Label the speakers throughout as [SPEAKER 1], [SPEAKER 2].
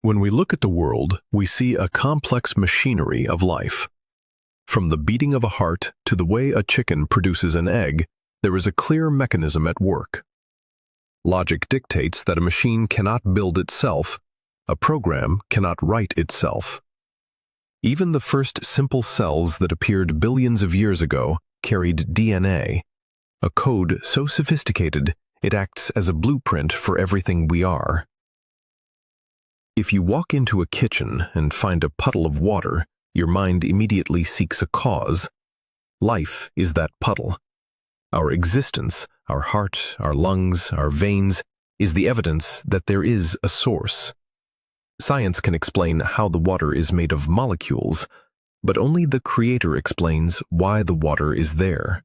[SPEAKER 1] When we look at the world, we see a complex machinery of life. From the beating of a heart to the way a chicken produces an egg, there is a clear mechanism at work. Logic dictates that a machine cannot build itself, a program cannot write itself. Even the first simple cells that appeared billions of years ago carried DNA, a code so sophisticated it acts as a blueprint for everything we are. If you walk into a kitchen and find a puddle of water, your mind immediately seeks a cause. Life is that puddle. Our existence, our heart, our lungs, our veins, is the evidence that there is a source. Science can explain how the water is made of molecules, but only the Creator explains why the water is there.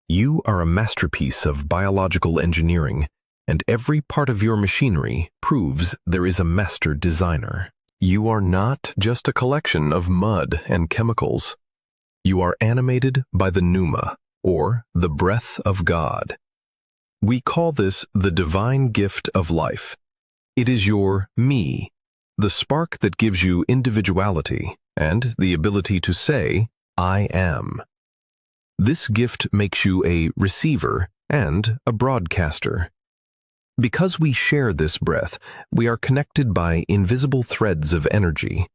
[SPEAKER 1] You are a masterpiece of biological engineering, and every part of your machinery proves there is a master designer. You are not just a collection of mud and chemicals. You are animated by the Pneuma, or the breath of God. We call this the divine gift of life. It is your me, the spark that gives you individuality and the ability to say, I am. This gift makes you a receiver and a broadcaster. Because we share this breath, we are connected by invisible threads of energy.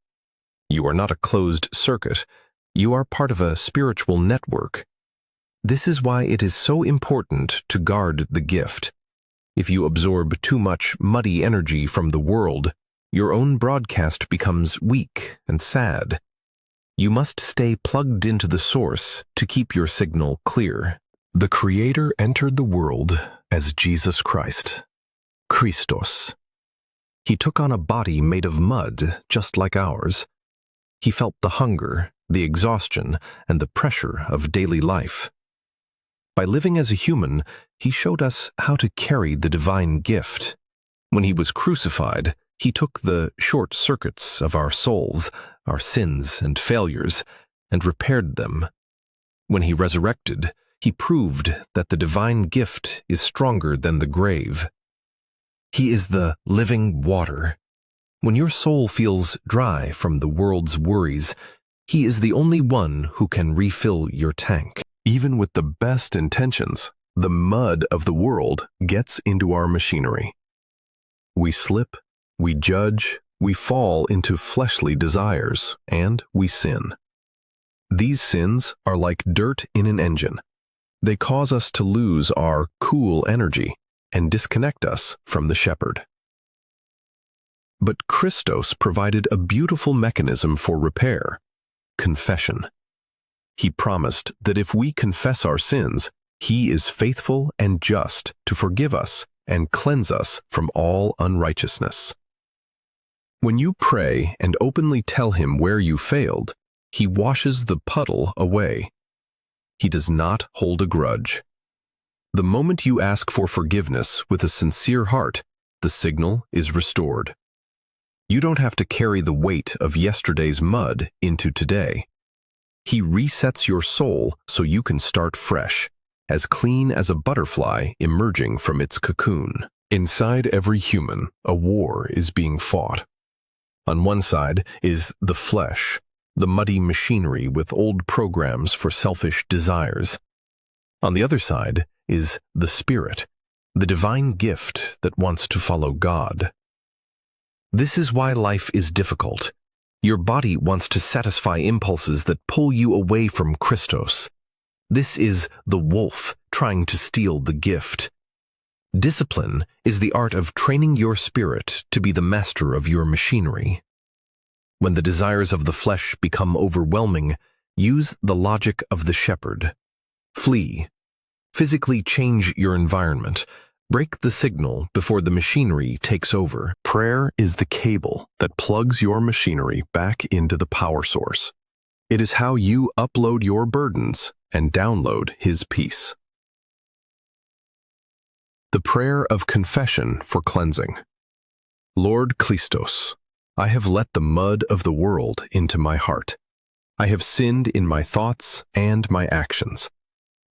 [SPEAKER 1] You are not a closed circuit. You are part of a spiritual network. This is why it is so important to guard the gift. If you absorb too much muddy energy from the world, your own broadcast becomes weak and sad. You must stay plugged into the source to keep your signal clear. The Creator entered the world as Jesus Christ. Christos. He took on a body made of mud, just like ours. He felt the hunger, the exhaustion, and the pressure of daily life. By living as a human, he showed us how to carry the divine gift. When he was crucified, he took the short circuits of our souls, our sins and failures, and repaired them. When he resurrected, he proved that the divine gift is stronger than the grave. He is the living water. When your soul feels dry from the world's worries, he is the only one who can refill your tank. Even with the best intentions, the mud of the world gets into our machinery. We slip, we judge, we fall into fleshly desires, and we sin. These sins are like dirt in an engine. They cause us to lose our cool energy and disconnect us from the shepherd. But Christos provided a beautiful mechanism for repair: confession. He promised that if we confess our sins, he is faithful and just to forgive us and cleanse us from all unrighteousness. When you pray and openly tell him where you failed, he washes the puddle away. He does not hold a grudge. The moment you ask for forgiveness with a sincere heart, the signal is restored. You don't have to carry the weight of yesterday's mud into today. He resets your soul so you can start fresh, as clean as a butterfly emerging from its cocoon. Inside every human, a war is being fought. On one side is the flesh, the muddy machinery with old programs for selfish desires. On the other side is the spirit, the divine gift that wants to follow God. This is why life is difficult. Your body wants to satisfy impulses that pull you away from Christos. This is the wolf trying to steal the gift. Discipline is the art of training your spirit to be the master of your machinery. When the desires of the flesh become overwhelming, use the logic of the shepherd. Flee. Physically change your environment. Break the signal before the machinery takes over. Prayer is the cable that plugs your machinery back into the power source. It is how you upload your burdens and download his peace. The prayer of confession for cleansing. Lord Christos, I have let the mud of the world into my heart. I have sinned in my thoughts and my actions.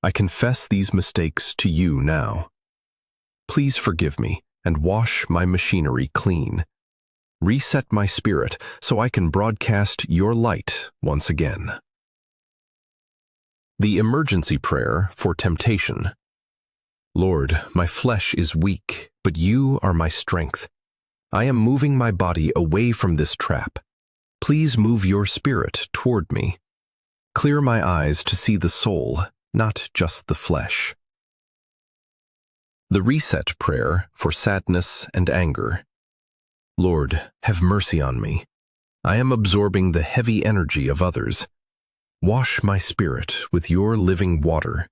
[SPEAKER 1] I confess these mistakes to you now. Please forgive me and wash my machinery clean. Reset my spirit so I can broadcast your light once again. The emergency prayer for temptation. Lord, my flesh is weak, but you are my strength. I am moving my body away from this trap. Please move your spirit toward me. Clear my eyes to see the soul, not just the flesh. The reset prayer for sadness and anger. Lord, have mercy on me. I am absorbing the heavy energy of others. Wash my spirit with your living water.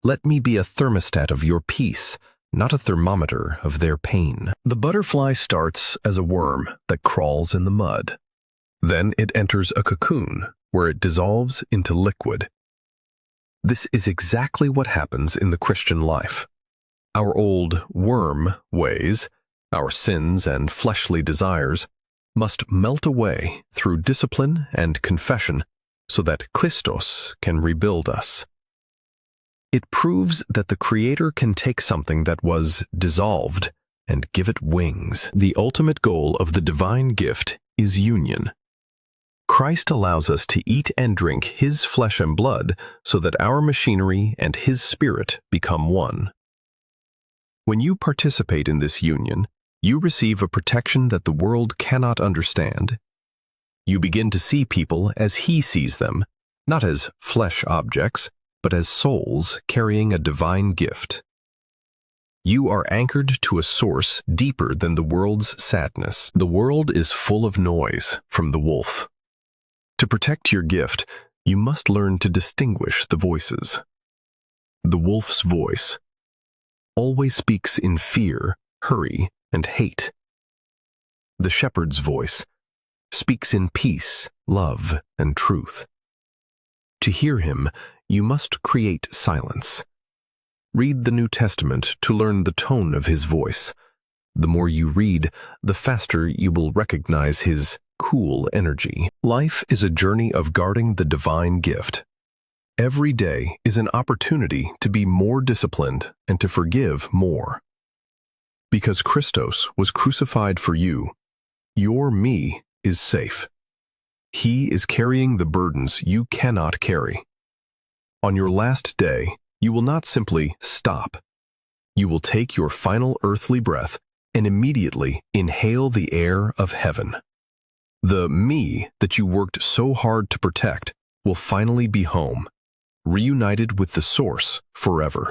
[SPEAKER 1] Let me be a thermostat of your peace, not a thermometer of their pain. The butterfly starts as a worm that crawls in the mud. Then it enters a cocoon where it dissolves into liquid. This is exactly what happens in the Christian life. Our old worm ways, our sins and fleshly desires, must melt away through discipline and confession so that Christos can rebuild us. It proves that the Creator can take something that was dissolved and give it wings. The ultimate goal of the divine gift is union. Christ allows us to eat and drink His flesh and blood so that our machinery and His Spirit become one. When you participate in this union, you receive a protection that the world cannot understand. You begin to see people as He sees them, not as flesh objects, but as souls carrying a divine gift. You are anchored to a source deeper than the world's sadness. The world is full of noise from the wolf. To protect your gift, you must learn to distinguish the voices. The wolf's voice always speaks in fear, hurry, and hate. The shepherd's voice speaks in peace, love, and truth. To hear him, you must create silence. Read the New Testament to learn the tone of his voice. The more you read, the faster you will recognize his cool energy. Life is a journey of guarding the divine gift. Every day is an opportunity to be more disciplined and to forgive more. Because Christos was crucified for you, your me is safe. He is carrying the burdens you cannot carry. On your last day, you will not simply stop. You will take your final earthly breath and immediately inhale the air of heaven. The me that you worked so hard to protect will finally be home, reunited with the source forever.